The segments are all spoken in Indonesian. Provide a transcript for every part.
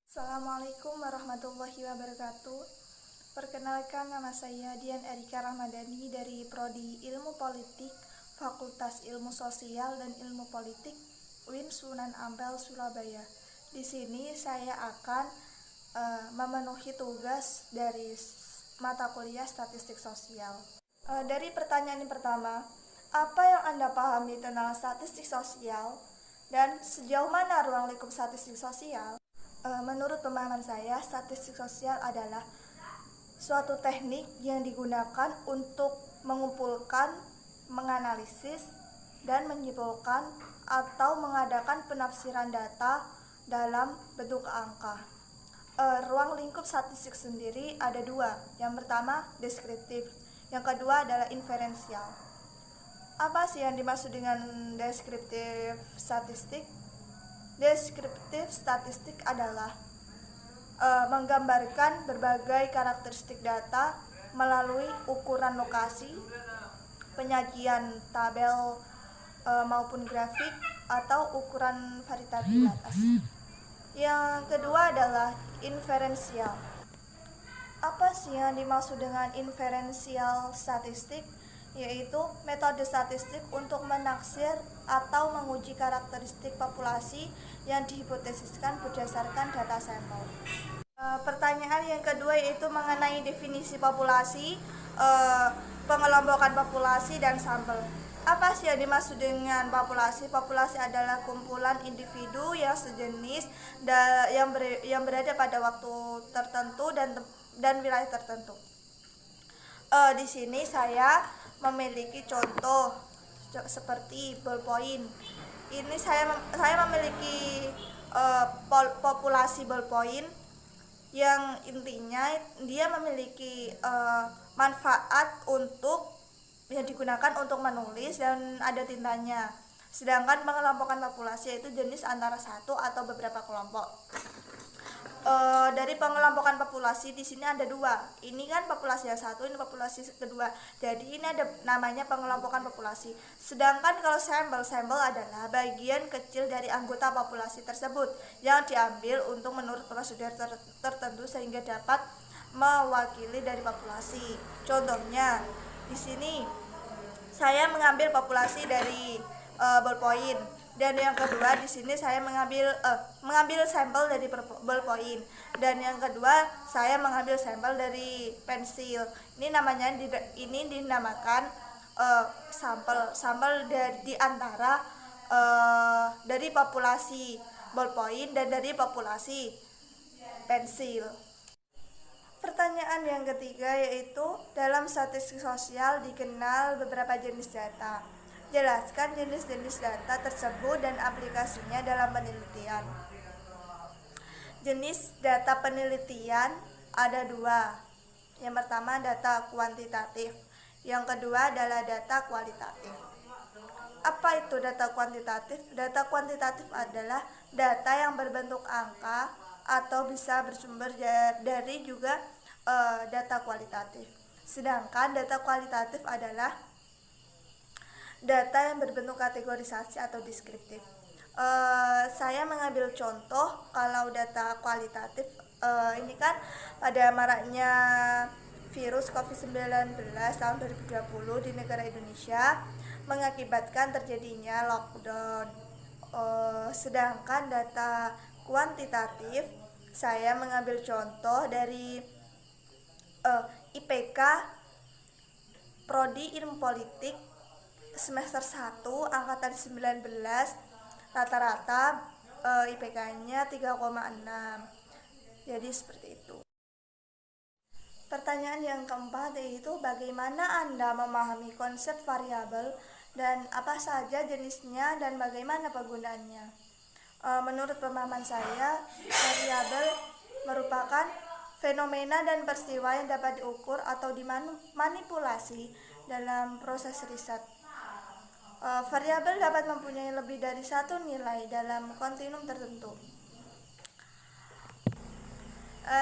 Assalamualaikum warahmatullahi wabarakatuh. Perkenalkan, nama saya Dian Erika Ramadhani dari Prodi Ilmu Politik, Fakultas Ilmu Sosial dan Ilmu Politik, UIN Sunan Ampel, Surabaya. Di sini saya akan memenuhi tugas dari mata kuliah Statistik Sosial. Dari pertanyaan yang pertama, apa yang Anda pahami tentang statistik sosial dan sejauh mana ruang lingkup statistik sosial? Menurut pemahaman saya, statistik sosial adalah suatu teknik yang digunakan untuk mengumpulkan, menganalisis, dan menyimpulkan atau mengadakan penafsiran data dalam bentuk angka. Ruang lingkup statistik sendiri ada dua. Yang pertama, deskriptif. Yang kedua adalah inferensial. Apa sih yang dimaksud dengan deskriptif statistik? Deskriptif statistik adalah menggambarkan berbagai karakteristik data melalui ukuran lokasi, penyajian tabel maupun grafik, atau ukuran variabilitas. Yang kedua adalah inferensial. Apa sih yang dimaksud dengan inferensial statistik? Yaitu metode statistik untuk menaksir atau menguji karakteristik populasi yang dihipotesiskan berdasarkan data sampel. Pertanyaan yang kedua yaitu mengenai definisi populasi, pengelompokan populasi dan sampel. Apa sih yang dimaksud dengan populasi? Populasi adalah kumpulan individu yang sejenis yang berada pada waktu tertentu dan wilayah tertentu. Di sini saya memiliki contoh seperti ballpoint. Ini saya memiliki populasi ballpoint yang intinya dia memiliki manfaat yang digunakan untuk menulis dan ada tintanya. Sedangkan pengelompokan populasi yaitu jenis antara satu atau beberapa kelompok. Dari pengelompokan populasi di sini ada dua. Ini kan populasi yang satu, ini populasi kedua. Jadi ini ada namanya pengelompokan populasi. Sedangkan kalau sampel adalah bagian kecil dari anggota populasi tersebut yang diambil untuk menurut prosedur tertentu sehingga dapat mewakili dari populasi. Contohnya di sini saya mengambil populasi dari ballpoint. Dan yang kedua di sini saya mengambil sampel dari ballpoint. Dan yang kedua saya mengambil sampel dari pensil. Ini dinamakan sampel di antara dari populasi ballpoint dan dari populasi pensil. Pertanyaan yang ketiga yaitu dalam statistik sosial dikenal beberapa jenis data. Jelaskan jenis-jenis data tersebut dan aplikasinya dalam penelitian. Jenis data penelitian ada dua. Yang pertama data kuantitatif, yang kedua adalah data kualitatif. Apa itu data kuantitatif? Data kuantitatif adalah data yang berbentuk angka atau bisa bersumber dari juga data kualitatif. Sedangkan data kualitatif adalah data yang berbentuk kategorisasi atau deskriptif. Saya mengambil contoh kalau data kualitatif, ini kan pada maraknya virus COVID-19 tahun 2020 di negara Indonesia mengakibatkan terjadinya lockdown. Sedangkan data kuantitatif saya mengambil contoh dari IPK Prodi Ilmu Politik semester 1 angkatan 19, rata-rata IPK-nya 3,6. Jadi seperti itu. Pertanyaan yang keempat yaitu bagaimana Anda memahami konsep variabel dan apa saja jenisnya dan bagaimana penggunaannya? Menurut pemahaman saya, variabel merupakan fenomena dan peristiwa yang dapat diukur atau dimanipulasi dalam proses riset. Variabel dapat mempunyai lebih dari satu nilai dalam kontinum tertentu.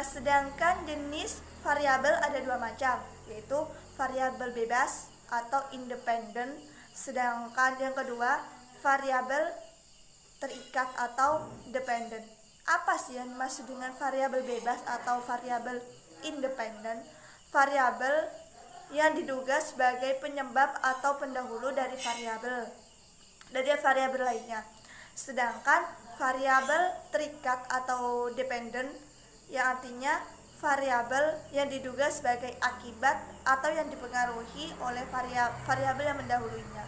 Sedangkan jenis variabel ada dua macam, yaitu variabel bebas atau independen. Sedangkan yang kedua variabel terikat atau dependent. Apa sih yang dimaksud dengan variabel bebas atau variabel independen? Variabel yang diduga sebagai penyebab atau pendahulu dari variabel lainnya. Sedangkan variabel terikat atau dependen yang artinya variabel yang diduga sebagai akibat atau yang dipengaruhi oleh variabel yang mendahulunya.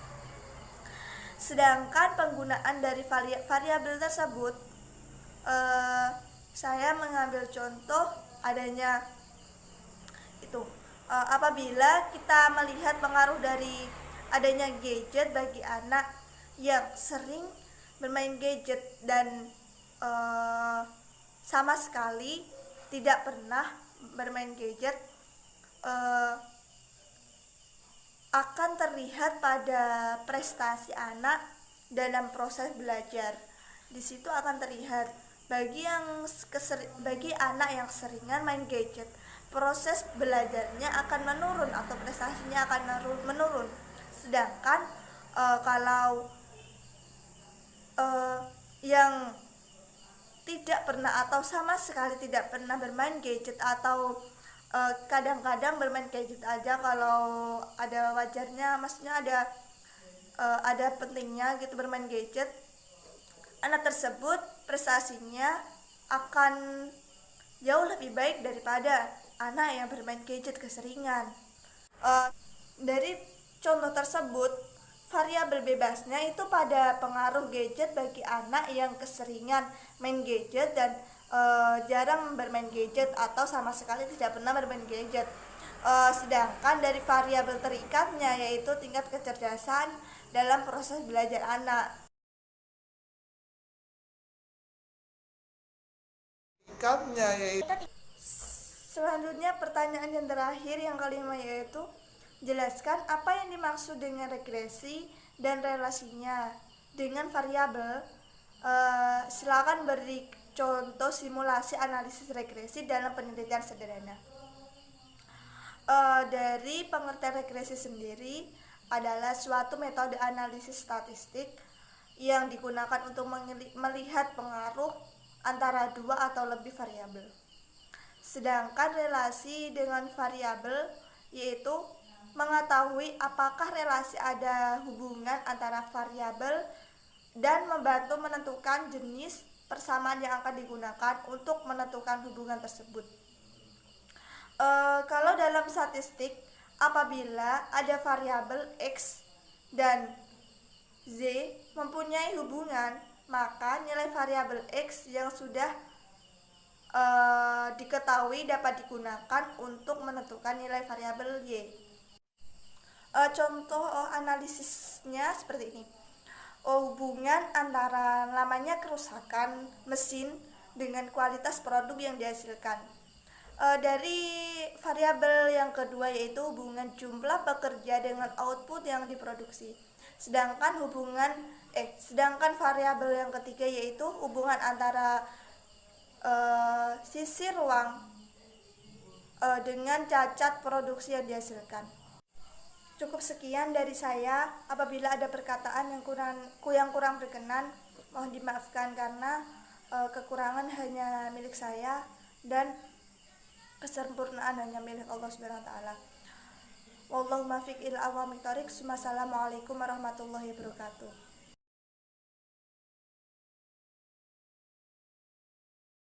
Sedangkan penggunaan dari variabel tersebut, saya mengambil contoh adanya itu apabila kita melihat pengaruh dari adanya gadget bagi anak yang sering bermain gadget dan sama sekali tidak pernah bermain gadget, akan terlihat pada prestasi anak dalam proses belajar. Di situ akan terlihat bagi anak yang seringan main gadget, proses belajarnya akan menurun atau prestasinya akan menurun. Sedangkan kalau yang tidak pernah atau sama sekali tidak pernah bermain gadget atau kadang-kadang bermain gadget aja kalau ada wajarnya, maksudnya ada pentingnya gitu bermain gadget, anak tersebut prestasinya akan jauh lebih baik daripada anak yang bermain gadget keseringan. Dari contoh tersebut, variabel bebasnya itu pada pengaruh gadget bagi anak yang keseringan main gadget dan jarang bermain gadget atau sama sekali tidak pernah bermain gadget. Sedangkan dari variabel terikatnya yaitu tingkat kecerdasan dalam proses belajar anak. Selanjutnya pertanyaan yang terakhir yang kelima yaitu jelaskan apa yang dimaksud dengan regresi dan relasinya dengan variabel. Silakan beri contoh simulasi analisis regresi dalam penelitian sederhana. Dari pengertian regresi sendiri adalah suatu metode analisis statistik yang digunakan untuk melihat pengaruh antara dua atau lebih variabel. Sedangkan relasi dengan variabel yaitu mengetahui apakah relasi ada hubungan antara variabel dan membantu menentukan jenis persamaan yang akan digunakan untuk menentukan hubungan tersebut. Kalau dalam statistik, apabila ada variabel X dan Z mempunyai hubungan, maka nilai variabel X yang sudah diketahui dapat digunakan untuk menentukan nilai variabel Y. Contoh analisisnya seperti ini. Hubungan antara namanya kerusakan mesin dengan kualitas produk yang dihasilkan. Dari variabel yang kedua yaitu hubungan jumlah pekerja dengan output yang diproduksi. Sedangkan variabel yang ketiga yaitu hubungan antara sisi ruang dengan cacat produksi yang dihasilkan. Cukup sekian dari saya. Apabila ada perkataan yang kurang berkenan, mohon dimaafkan karena kekurangan hanya milik saya dan kesempurnaan hanya milik Allah Subhanahu wa taala. Wallahu muwaffiq ila aqwamit thoriq. Wassalamualaikum warahmatullahi wabarakatuh.